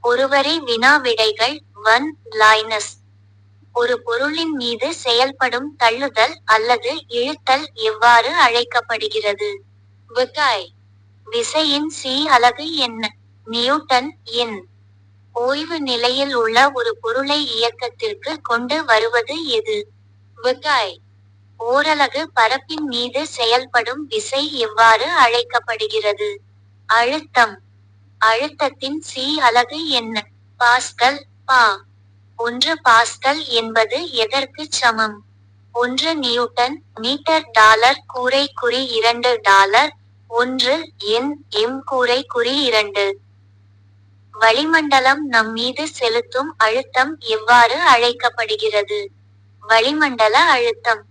ஒருவரி வினா விடைகள். 1. லைனஸ். ஒரு பொருளின் மீது செயல்படும் தள்ளுதல் அல்லது இழுத்தல் எவ்வாறு அழைக்கப்படுகிறது? விகாய். விசையின் சி அலகு என்ன? நியூட்டன். எண். ஓய்வு நிலையில் உள்ள ஒரு பொருளை இயக்கத்திற்கு கொண்டு வருவது எது? விகாய். ஓரலகு பரப்பின் மீது செயல்படும் விசை எவ்வாறு அழைக்கப்படுகிறது? அழுத்தம். அழுத்தத்தின் சி அலகு என்ன? பாஸ்கல். பா. 1 பாஸ்கல் என்பது எதற்கு சமம்? 1 நியூட்டன் மீட்டர். டாலர் கூரை குறி 2 டாலர் 1 எண் எம் கூரை குறி 2. வளிமண்டலம் நம் மீது செலுத்தும் அழுத்தம் எவ்வாறு அழைக்கப்படுகிறது? வளிமண்டல அழுத்தம்.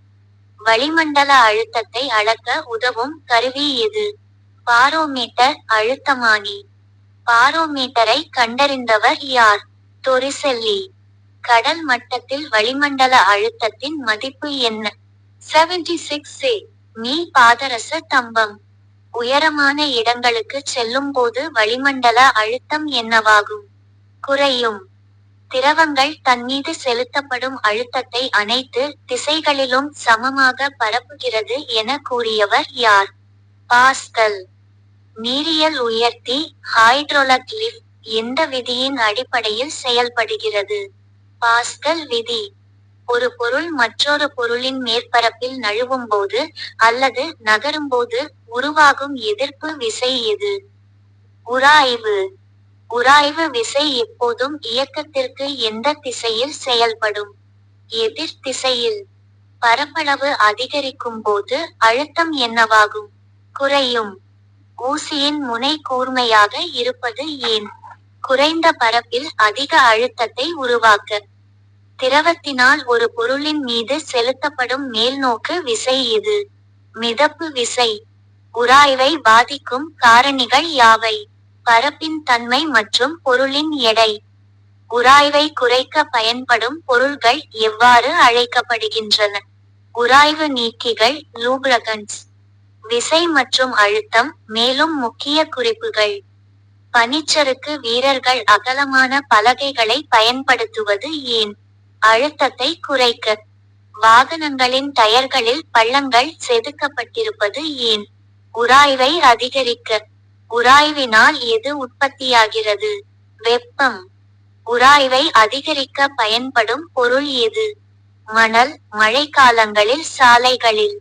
வளிமண்டல அழுத்தத்தை அளக்க உதவும் கருவி எது? பாரோமீட்டர். அழுத்தமானி. பாரோமீட்டரை கண்டறிந்தவர் யார்? தொரிசெல்லி. கடல் மட்டத்தில் வளிமண்டல அழுத்தத்தின் மதிப்பு என்ன? 76 செ. மீ. பாதரச தம்பம். உயரமான இடங்களுக்கு செல்லும்போது வளிமண்டல அழுத்தம் என்னவாகும்? குறையும். திரவங்கள் தன்மீது செலுத்தப்படும் அழுத்தத்தை அனைத்து திசைகளிலும் சமமாக பரப்புகிறது என கூறியவர் யார்? பாஸ்கல். நீரியல் உயர்த்தி ஹைட்ரோலக் லிஃப்ட் எந்த விதியின் அடிப்படையில் செயல்படுகிறது? பாஸ்கல் விதி. ஒரு பொருள் மற்றொரு பொருளின் மேற்பரப்பில் நழுவும்போது அல்லது நகரும்போது உருவாகும் எதிர்ப்பு விசை எது? உராய்வு. உராய்வு விசை எப்போதும் இயக்கத்திற்கு எந்த திசையில் செயல்படும்? எதிர் திசையில். பரப்பளவு அதிகரிக்கும் போது அழுத்தம் என்னவாகும்? குறையும். ஊசியின் முனை கூர்மையாக இருப்பது ஏன்? குறைந்த பரப்பில் அதிக அழுத்தத்தை உருவாக்க. திரவத்தினால் ஒரு பொருளின் மீது செலுத்தப்படும் மேல்நோக்கு விசை எது? மிதப்பு விசை. உராய்வை பாதிக்கும் காரணிகள் யாவை? பரப்பின் தன்மை மற்றும் பொருளின் எடை. உராய்வை குறைக்க பயன்படும் பொருள்கள் எவ்வாறு அழைக்கப்படுகின்றன? உராய்வு நீக்கிகள். லூப்ரகன்ட்ஸ். விசை மற்றும் அழுத்தம். மேலும் முக்கிய குறிப்புகள். பனிச்சறுக்கு வீரர்கள் அகலமான பலகைகளை பயன்படுத்துவது ஏன்? அழுத்தத்தை குறைக்க. வாகனங்களின் டயர்களில் பள்ளங்கள் செதுக்கப்பட்டிருப்பது ஏன்? உராய்வை அதிகரிக்க. உராய்வினால் எது உற்பத்தியாகிறது? வெப்பம். உராய்வை அதிகரிக்க பயன்படும் பொருள் எது? மணல். மழைக்காலங்களில் சாலைகளில்.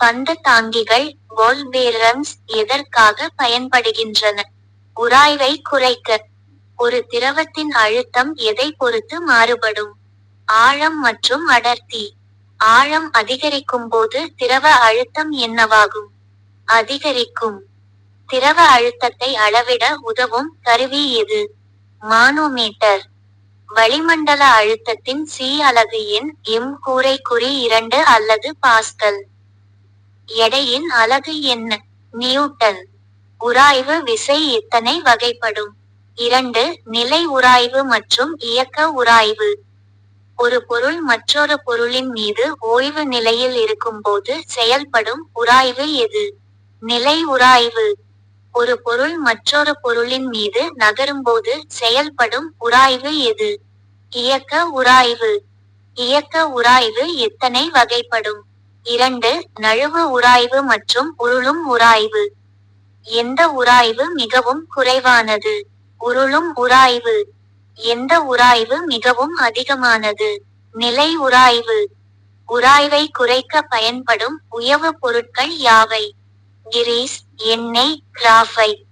பந்து தாங்கிகள். பால் பேரம்ஸ் எதற்காக பயன்படுகின்றன? உராய்வை குறைக்க. ஒரு திரவத்தின் அழுத்தம் எதை பொறுத்து மாறுபடும்? ஆழம் மற்றும் அடர்த்தி. ஆழம் அதிகரிக்கும் போது திரவ அழுத்தம் என்னவாகும்? அதிகரிக்கும். திரவ அழுத்தத்தை அளவிட உதவும் கருவி எது? மானோமீட்டர். வளிமண்டல அழுத்தத்தின் சி அலகு எண் எம் கூரை குறி 2 அல்லது பாஸ்கல். எடையின் அலகு என்ன? நியூட்டன். உராய்வு விசை எத்தனை வகைப்படும்? 2. நிலை உராய்வு மற்றும் இயக்க உராய்வு. ஒரு பொருள் மற்றொரு பொருளின் மீது ஓய்வு நிலையில் இருக்கும்போது செயல்படும் உராய்வு எது? நிலை உராய்வு. ஒரு பொருள் மற்றொரு பொருளின் மீது நகரும்போது செயல்படும் உராய்வு எது? இயக்க உராய்வு. இயக்க உராய்வு எத்தனை வகைப்படும்? 2. நழுவு உராய்வு மற்றும் உருளும் உராய்வு. எந்த உராய்வு மிகவும் குறைவானது? உருளும் உராய்வு. எந்த உராய்வு மிகவும் அதிகமானது? நிலை உராய்வு. உராய்வை குறைக்க பயன்படும் உயவு பொருட்கள் யாவை? கிரீஸ், எண்ணெய், கிராஃபைட்.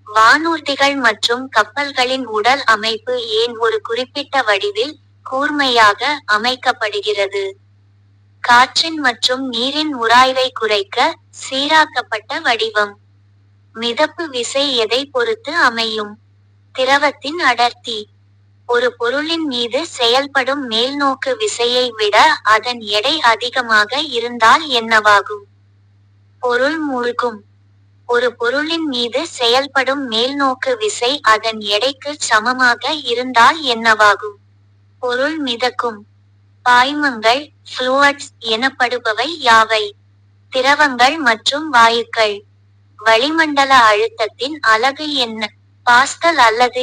வானூர்திகள் மற்றும் கப்பல்களின் உடல் அமைப்பு ஏன் ஒரு குறிப்பிட்ட வடிவில் கூர்மையாக அமைக்கப்படுகிறது? காற்றின் மற்றும் நீரின் உராய்வை குறைக்க சீராக்கப்பட்ட வடிவம். மிதப்பு விசை எதை பொறுத்து அமையும்? திரவத்தின் அடர்த்தி. ஒரு பொருளின் மீது செயல்படும் மேல்நோக்கு விசையை விட அதன் எடை அதிகமாக இருந்தால் என்னவாகும்? பொருள் மூழ்கும். ஒரு பொருளின் மீது செயல்படும் மேல்நோக்கு விசை அதன் எடைக்கு சமமாக இருந்தால் என்னவாகும்? பொருள் மிதக்கும். பாய்மங்கள், ஃப்ளூயிட்ஸ் எனப்படுபவை யாவை? திரவங்கள் மற்றும் வாயுக்கள். வளிமண்டல அழுத்தத்தின் அலகு என்ன? பாஸ்கல் அல்லது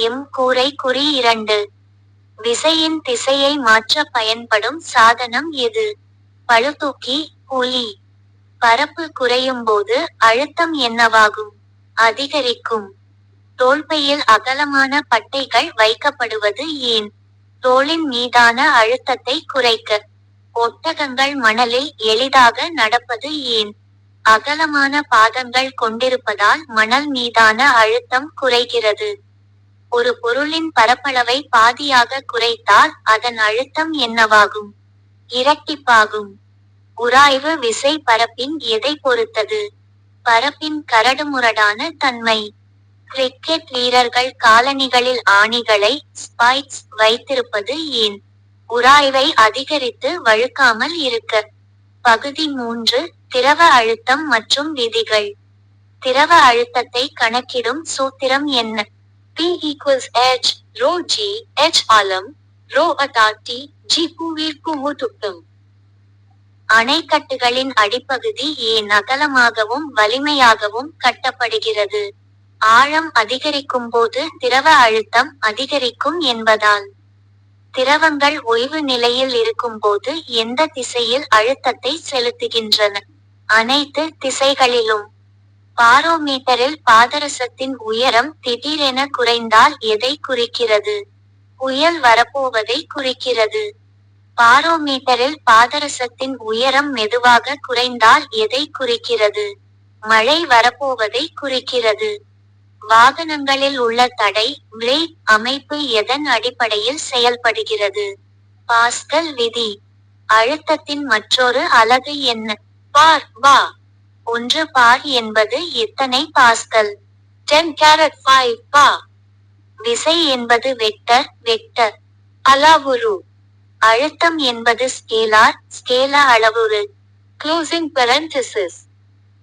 எம் கூரை குறி 2. விசையின் திசையை மாற்ற பயன்படும் சாதனம் எது? பளுதூக்கி, புலி. பரப்பு குறையும் போது அழுத்தம் என்னவாகும்? அதிகரிக்கும். தோள்பையில் அகலமான பட்டைகள் வைக்கப்படுவது ஏன்? தோளின் மீதான அழுத்தத்தை குறைக்க. ஒட்டகங்கள் மணலில் எளிதாக நடப்பது ஏன்? அகலமான பாதங்கள் கொண்டிருப்பதால் மணல் மீதான அழுத்தம் குறைகிறது. ஒரு பொருளின் பரப்பளவை பாதியாக குறைத்தால் அதன் அழுத்தம் என்னவாகும்? இரட்டிப்பாகும். உராய்வு விசை பரப்பின் எதை பொறுத்தது? பரப்பின் கரடுமுரடான தன்மை. கிரிக்கெட் வீரர்கள் காலணிகளில் ஆணிகளை ஸ்பைக்ஸ் வைத்திருப்பது ஏன்? உராய்வை அதிகரித்து வழுக்காமல் இருக்க. பகுதி 3. திரவ அழுத்தம் மற்றும் விதிகள். திரவ அழுத்தத்தை கணக்கிடும் சூத்திரம் என்ன? P equals H, rho G, H ஆழம், rho அடர்த்தி, G புவியீர்ப்பு ஊடுருவல். அணைக்கட்டுகளின் அடிப்பகுதி ஏன் அகலமாகவும் வலிமையாகவும் கட்டப்படுகிறது? ஆழம் அதிகரிக்கும் போது திரவ அழுத்தம் அதிகரிக்கும் என்பதால். திரவங்கள் ஓய்வு நிலையில் இருக்கும்போது எந்த திசையில் அழுத்தத்தை செலுத்துகின்றன? அனைத்து திசைகளிலும். பாரோமீட்டரில் பாதரசத்தின் உயரம் திடீரென குறைந்தால் எதை குறிக்கிறது? புயல் வரப்போவதை குறிக்கிறது. பாரோமீட்டரில் பாதரசத்தின் உயரம் மெதுவாக குறைந்தால் எதை குறிக்கிறது? மழை வரப்போவதை குறிக்கிறது. வாகனங்களில் உள்ள தடை பிரேக் அமைப்பு எதன் அடிப்படையில் செயல்படுகிறது? பாஸ்கல் விதி. அழுத்தத்தின் மற்றொரு அலகு என்ன? பார். 1 பார் என்பது எத்தனை பாஸ்கல்? 10⁻5 பா. விசை என்பது வெக்டர் அளவுரு. அழுத்தம் என்பது ஸ்கேலார் அளவுரு. Closing parenthesis.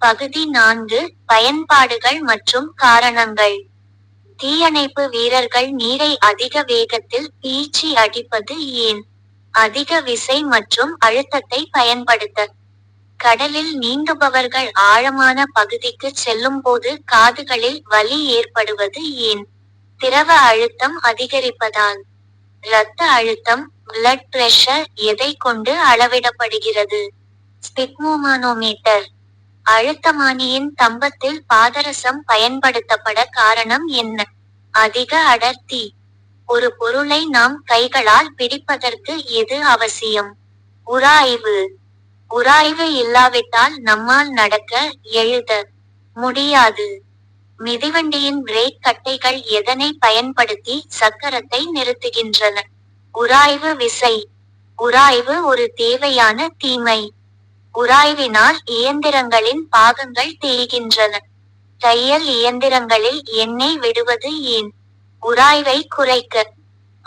பகுதி 4. பயன்பாடுகள் மற்றும் காரணங்கள். தீயணைப்பு வீரர்கள் நீரை அதிக வேகத்தில் பீச்சி அடிப்பது ஏன்? அதிக விசை மற்றும் அழுத்தத்தை பயன்படுத்த. கடலில் நீந்துபவர்கள் ஆழமான பகுதிக்கு செல்லும் போது காதுகளில் வலி ஏற்படுவது ஏன்? திரவ அழுத்தம் அதிகரிப்பதால். இரத்த அழுத்தம் பிளட் பிரஷர் எதை கொண்டு அளவிடப்படுகிறது? ஸ்பிக்மோமானோமீட்டர். அழுத்தமானியின் தம்பத்தில் பாதரசம் பயன்படுத்தப்பட காரணம் என்ன? அதிக அடர்த்தி. ஒரு பொருளை நாம் கைகளால் பிடிப்பதற்கு எது அவசியம்? உராய்வு. உராய்வு இல்லாவிட்டால் நம்மால் நடக்க, எழுத முடியாது. மிதிவண்டியின் பிரேக் கட்டைகள் எதனை பயன்படுத்தி சக்கரத்தை நிறுத்துகின்றன? உராய்வு விசை. உராய்வு ஒரு தேவையான தீமை. உராய்வினால் இயந்திரங்களின் பாகங்கள் தேய்கின்றன. தையல் இயந்திரங்களில் எண்ணெய் விடுவது ஏன்? உராய்வை குறைக்க.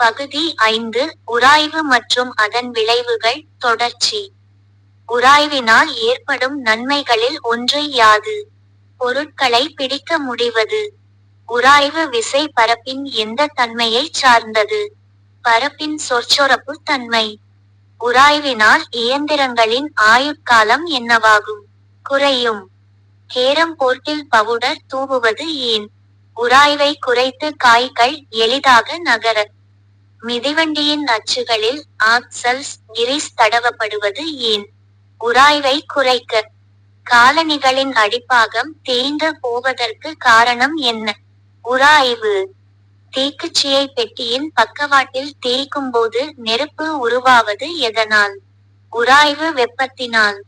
பகுதி 5. உராய்வு மற்றும் அதன் விளைவுகள் தொடர்ச்சி. உராய்வினால் ஏற்படும் நன்மைகளில் ஒன்று யாது? பொருட்களை பிடிக்க முடிவது. உராய்வு விசை பரப்பின் எந்த தன்மையை சார்ந்தது? பரப்பின் சொற்சொரப்பு தன்மை. உராய்வினால் இயந்திரங்களின் ஆயுட்காலம் என்னவாகும்? குறையும். கேரம் போர்ட்டில் பவுடர் தூவுவது ஏன்? உராய்வை குறைத்து காய்கள் எளிதாக நகர. மிதிவண்டியின் அச்சுகளில் ஆக்சல்ஸ் கிரீஸ் தடவப்படுவது ஏன்? உராய்வை குறைக்க. காலணிகளின் அடிப்பாகம் தேய்ந்து போவதற்கு காரணம் என்ன? உராய்வு. தீக்குச்சியை பெட்டியின் பக்கவாட்டில் தேய்க்கும் போது நெருப்பு உருவாவது எதனால்? உராய்வு வெப்பத்தினால்.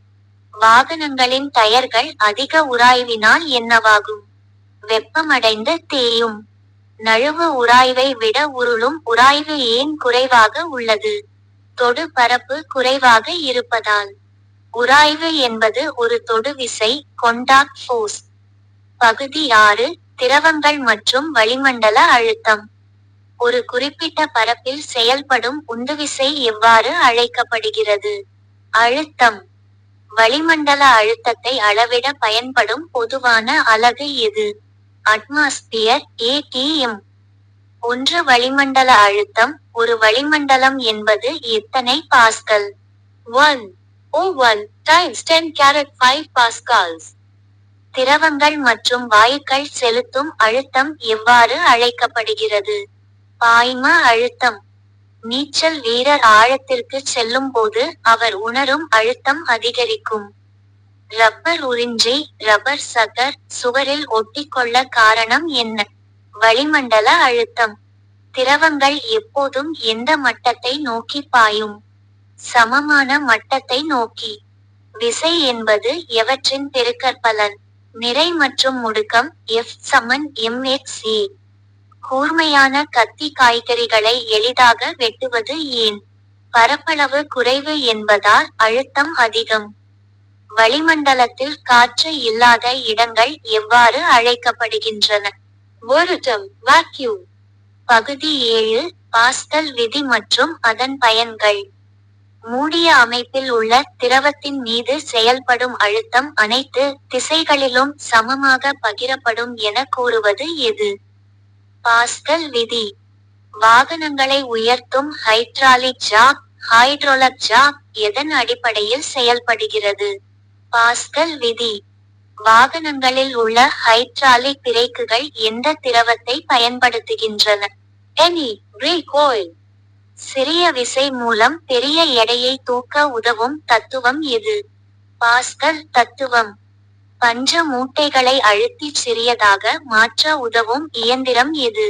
வாகனங்களின் டயர்கள் அதிக உராய்வினால் என்னவாகும்? வெப்பமடைந்து தேயும். நழுவு உராய்வை விட உருளும் உராய்வு ஏன் குறைவாக உள்ளது? தொடு பரப்பு குறைவாக இருப்பதால். உராய்வு என்பது ஒரு தொடு விசை, கொண்டாக்ட் ஃபோர்ஸ். பகுதி 6. திரவங்கள் மற்றும் வளிமண்டல அழுத்தம். ஒரு குறிப்பிட்ட பரப்பில் செயல்படும் உந்துவிசை எவ்வாறு அழைக்கப்படுகிறது? அழுத்தம். வளிமண்டல அழுத்தத்தை அளவிட பயன்படும் பொதுவான அலகு எது? Atmosphere atm. 1 வளிமண்டல அழுத்தம். ஒரு வளிமண்டலம் என்பது எத்தனை பாஸ்கல்? 1 times 10⁻5 pascals. திரவங்கள் மற்றும் வாயுக்கள் செலுத்தும் அழுத்தம் எவ்வாறு அழைக்கப்படுகிறது? பாய்ம அழுத்தம். நீச்சல் வீரர் ஆழத்திற்கு செல்லும் போது அவர் உணரும் அழுத்தம் அதிகரிக்கும். ரப்பர் உறிஞ்சி ரப்பர் சக்கர் சுவரில் ஒட்டிக்கொள்ள காரணம் என்ன? வளிமண்டல அழுத்தம். திரவங்கள் எப்போதும் எந்த மட்டத்தை நோக்கி பாயும்? சமமான மட்டத்தை நோக்கி. விசை என்பது எவற்றின் பெருக்கற்பலன்? நிறை மற்றும் முடுக்கம் F=mx_a. கூர்மையான கத்தி காய்கறிகளை எளிதாக வெட்டுவது ஏன்? பரப்பளவு குறைவு என்பதால் அழுத்தம் அதிகம். வளிமண்டலத்தில் காற்று இல்லாத இடங்கள் எவ்வாறு அழைக்கப்படுகின்றன? Volume vacuum. பகுதி 7 பாஸ்கல் விதி மற்றும் அதன் பயன்கள். மூடிய அமைப்பில் உள்ள திரவத்தின் மீது செயல்படும் அழுத்தம் அனைத்து திசைகளிலும் சமமாக பகிரப்படும் என கூறுவது எது? பாஸ்கல் விதி. வாகனங்களை உயர்த்தும் ஹைட்ராலிக் ஜாக் ஹைட்ரோலக் ஜாக் எதன் அடிப்படையில் செயல்படுகிறது? பாஸ்கல் விதி. வாகனங்களில் உள்ள ஹைட்ராலிக் பிரேக்குகள் எந்த திரவத்தை பயன்படுத்துகின்றன? Brake oil. சிறிய விசை மூலம் பெரிய எடையை தூக்க உதவும் தத்துவம் எது? பாஸ்கல் தத்துவம். பஞ்ச மூட்டைகளை அழுத்தி சிறியதாக மாற்ற உதவும் இயந்திரம் எது?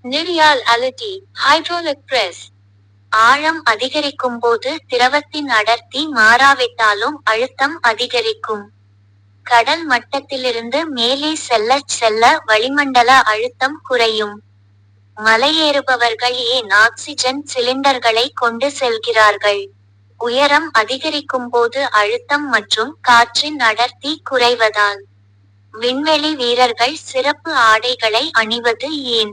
நிரியாலிட்டி ஹைட்ராலிக் பிரஸ். ஆழம் அதிகரிக்கும் போது திரவத்தின் அடர்த்தி மாறாவிட்டாலும் அழுத்தம் அதிகரிக்கும். கடல் மட்டத்திலிருந்து மேலே செல்ல செல்ல வளிமண்டல அழுத்தம் குறையும். மலையேறுபவர்கள் ஏன் ஆக்சிஜன் சிலிண்டர்களை கொண்டு செல்கிறார்கள்? உயரம் அதிகரிக்கும் போது அழுத்தம் மற்றும் காற்றின் அடர்த்தி குறைவதால். விண்வெளி வீரர்கள் சிறப்பு ஆடைகளை அணிவது ஏன்?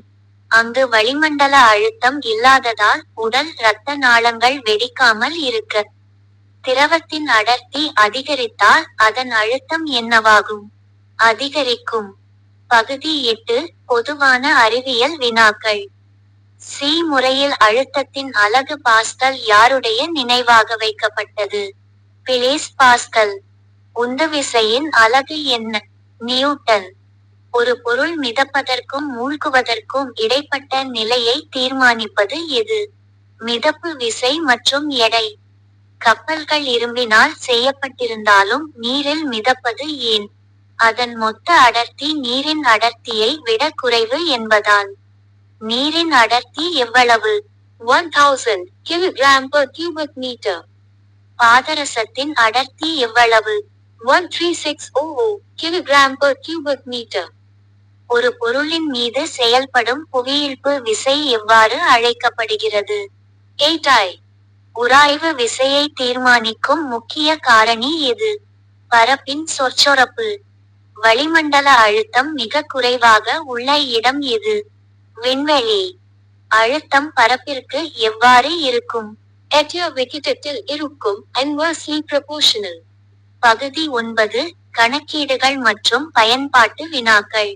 அங்கு வளிமண்டல அழுத்தம் இல்லாததால் உடல் இரத்த நாளங்கள் வெடிக்காமல் இருக்க. திரவத்தின் அடர்த்தி அதிகரித்தால் அதன் அழுத்தம் என்னவாகும்? அதிகரிக்கும். பகுதி 8 பொதுவான அறிவியல் வினாக்கள். சி முறையில் அழுத்தத்தின் அலகு பாஸ்கல் யாருடைய நினைவாக வைக்கப்பட்டது? Place pascal. உந்துவிசையின் அலகு என்ன? நியூட்டன். ஒரு பொருள் மிதப்பதற்கும் மூழ்குவதற்கும் இடைப்பட்ட நிலையை தீர்மானிப்பது எது? மிதப்பு விசை மற்றும் எடை. கப்பல்கள் இரும்பினால் செய்யப்பட்டிருந்தாலும் நீரில் மிதப்பது ஏன்? அதன் மொத்த அடர்த்தி நீரின் அடர்த்தியை விட குறைவு என்பதால். நீரின் அடர்த்தி எவ்வளவு? 1000 kg/m3. பாதரசத்தின் அடர்த்தி எவ்வளவு? 13600 kg/m3. ஒரு பொருளின் மீது செயல்படும் புவியீர்ப்பு விசை எவ்வாறு அழைக்கப்படுகிறது? ஏட்டாய். உராய்வு விசையை தீர்மானிக்கும் முக்கிய காரணி எது? பரப்பின் சொற்சொரப்பு. வளிமண்டல அழுத்தம் மிக குறைவாக உள்ள இடம் எது? விண்வெளி. அழுத்தம் பரப்பிற்கு எவ்வாறு இருக்கும்? விகிதத்தில் இருக்கும் inversely proportional. பகுதி 9 கணக்கீடுகள் மற்றும் பயன்பாட்டு வினாக்கள்.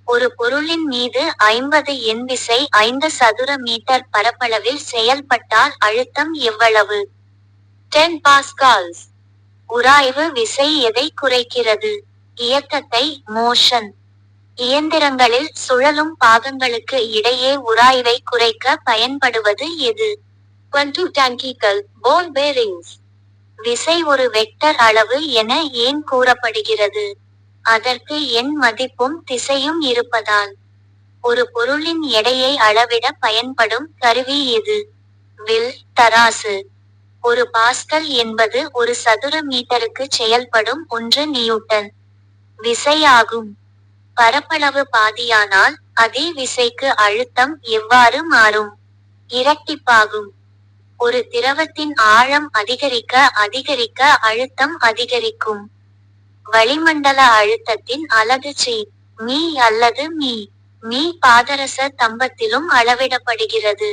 ஒரு பொருளின் மீது 50 N விசை 5 சதுர மீட்டர் பரப்பளவில் செயல்பட்டால் அழுத்தம் எவ்வளவு? 10 பாஸ்கால்ஸ். உராய்வு விசை எதை குறைக்கிறது? இயக்கத்தை மோஷன். இயந்திரங்களில் சுழலும் பாகங்களுக்கு இடையே உராய்வை குறைக்க பயன்படுவது எது? டாங்கிகள் பால் பேரிங்ஸ். விசை ஒரு வெக்டர் அளவு என ஏன் கூறப்படுகிறது? அதற்கு எண் மதிப்பும் திசையும் இருப்பதால். ஒரு பொருளின் எடையை அளவிட பயன்படும் கருவி எது? வில் தராசு. ஒரு பாஸ்கல் என்பது ஒரு சதுர மீட்டருக்கு செயல்படும் 1 நியூட்டன் விசை ஆகும். பரப்பளவு பாதியானால் அதே விசைக்கு அழுத்தம் எவ்வாறு மாறும்? இரட்டிப்பாகும். ஒரு திரவத்தின் ஆழம் அதிகரிக்க அதிகரிக்க அழுத்தம் அதிகரிக்கும். வளிமண்டல அழுத்தத்தின் அலகு மீ அல்லது மீ பாதரச தம்பத்திலும் அளவிடப்படுகிறது.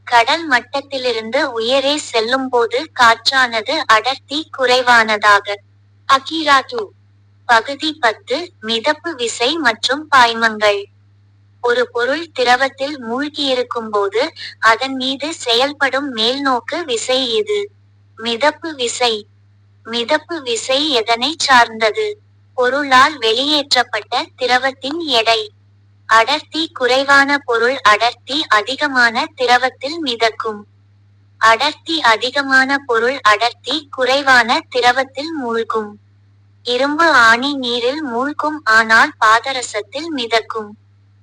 கடல் மட்டத்திலிருந்து உயரே செல்லும் போது காற்றானது அடர்த்தி குறைவானதாக. அகிராட்டு. பகுதி 10 மிதப்பு விசை மற்றும் பாய்மங்கள். ஒரு பொருள் திரவத்தில் மூழ்கியிருக்கும் போது அதன் மீது செயல்படும் மேல்நோக்கு விசை எது? மிதப்பு விசை. மிதப்பு விசை எதனை சார்ந்தது? பொருளால் வெளியேற்றப்பட்ட திரவத்தின் எடை. அடர்த்தி குறைவான பொருள் அடர்த்தி அதிகமான திரவத்தில் மிதக்கும். அடர்த்தி அதிகமான பொருள் அடர்த்தி குறைவான திரவத்தில் மூழ்கும். இரும்பு ஆணி நீரில் மூழ்கும் ஆனால் பாதரசத்தில் மிதக்கும்.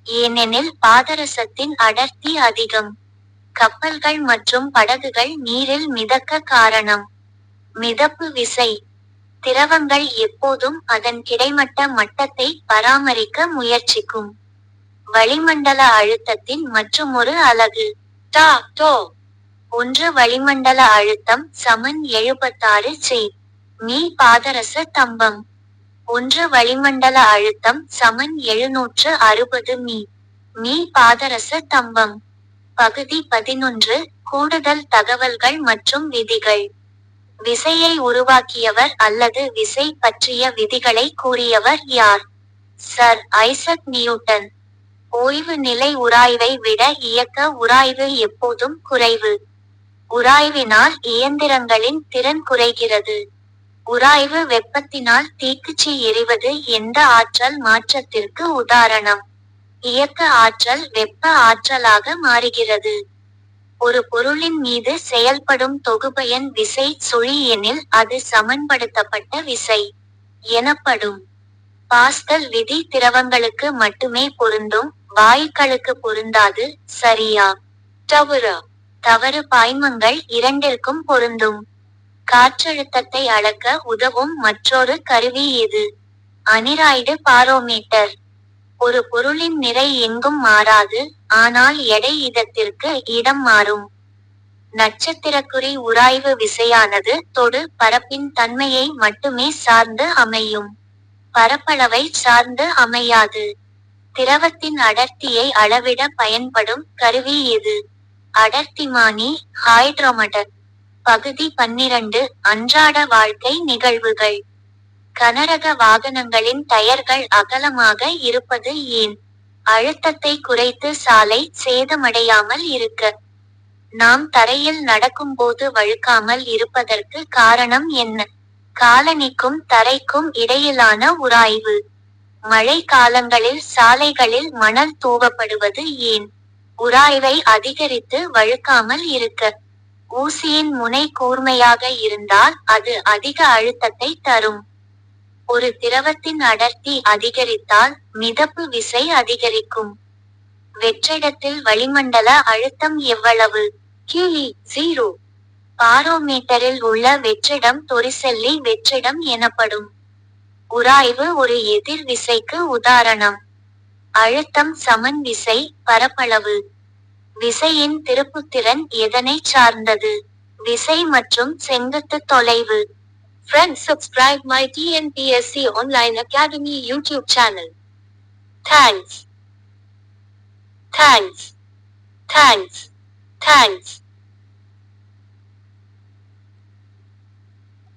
ஏனெனில் பாதரசத்தின் அடர்த்தி அதிகம். கப்பல்கள் மற்றும் படகுகள் நீரில் மிதக்க காரணம். மிதப்பு விசை. திரவங்கள் எப்போதும் அதன் கிடைமட்ட மட்டத்தை பராமரிக்க முயற்சிக்கும். வளிமண்டல அழுத்தத்தின் மற்றுமொரு அலகு. டா டோ. 1 வளிமண்டல அழுத்தம் சமன் 76 செ. மீ பாதரச தம்பம். 1 வளிமண்டல அழுத்தம் சமன் 760 மீ. மீ பாதரச தம்பம். பகுதி 11 கூடுதல் தகவல்கள் மற்றும் விதிகள். விசையை உருவாக்கியவர் அல்லது விசை பற்றிய விதிகளை கூறியவர் யார்? Sir Isaac Newton. ஓய்வு நிலை உராய்வை விட இயக்க உராய்வு எப்போதும் குறைவு. உராய்வினால் இயந்திரங்களின் திறன் குறைகிறது. உராய்வு வெப்பத்தினால் தீக்குச்சி எரிவது எந்த ஆற்றல் மாற்றத்திற்கு உதாரணம்? இயக்க ஆற்றல் வெப்ப ஆற்றலாக மாறுகிறது. ஒரு பொருளின் மீது செயல்படும் தொகுபயன் விசை சுழி எனில் அது சமன்படுத்தப்பட்ட விசை எனப்படும். பாஸ்கல் விதி திரவங்களுக்கு மட்டுமே பொருந்தும், வாயுக்களுக்கு பொருந்தாது, சரியா? தவறு பாய்மங்கள் இரண்டிற்கும் பொருந்தும். காற்றழுத்தத்தை அளக்க உதவும் மற்றொரு கருவி எது? Aneroid barometer. ஒரு பொருளின் நிறை எங்கும் மாறாது, ஆனால் எடை இடத்திற்கு இடம் மாறும். நட்சத்திரக்குறி உராய்வு விசையானது தொடு பரப்பின் தன்மையை மட்டுமே சார்ந்து அமையும். பரப்பளவை சார்ந்து அமையாது. திரவத்தின் அடர்த்தியை அளவிட பயன்படும் கருவி எது? அடர்த்திமானி, ஹைட்ரோமீட்டர். பகுதி 12 அன்றாட வாழ்க்கை நிகழ்வுகள். கனரக வாகனங்களின் டயர்கள் அகலமாக இருப்பது ஏன்? அழுத்தத்தை குறைத்து சாலை சேதமடையாமல் இருக்க. நாம் தரையில் நடக்கும்போது வழுக்காமல் இருப்பதற்கு காரணம் என்ன? காலணிக்கும் தரைக்கும் இடையிலான உராய்வு. மழை காலங்களில் சாலைகளில் மணல் தூவப்படுவது ஏன்? உராய்வை அதிகரித்து வழுக்காமல் இருக்க. ஊசியின் முனை கூர்மையாக இருந்தால் அது அதிக அழுத்தத்தை தரும். ஒரு திரவத்தின் அடர்த்தி அதிகரித்தால் மிதப்பு விசை அதிகரிக்கும். வெற்றிடத்தில் வளிமண்டல அழுத்தம் எவ்வளவு? கியூஇ 0. பாரோமீட்டரில் உள்ள வெற்றிடம் தொரிசெல்லி வெற்றிடம் எனப்படும். உராய்வு ஒரு எதிர் விசைக்கு உதாரணம். அழுத்தம் சமன் விசை பரப்பளவு. விசையின் திருப்புத்திறன் எதனைச் சார்ந்தது? விசை மற்றும் செங்குத்து தொலைவு. Friends, subscribe my TNPSC Online Academy YouTube channel. Thanks.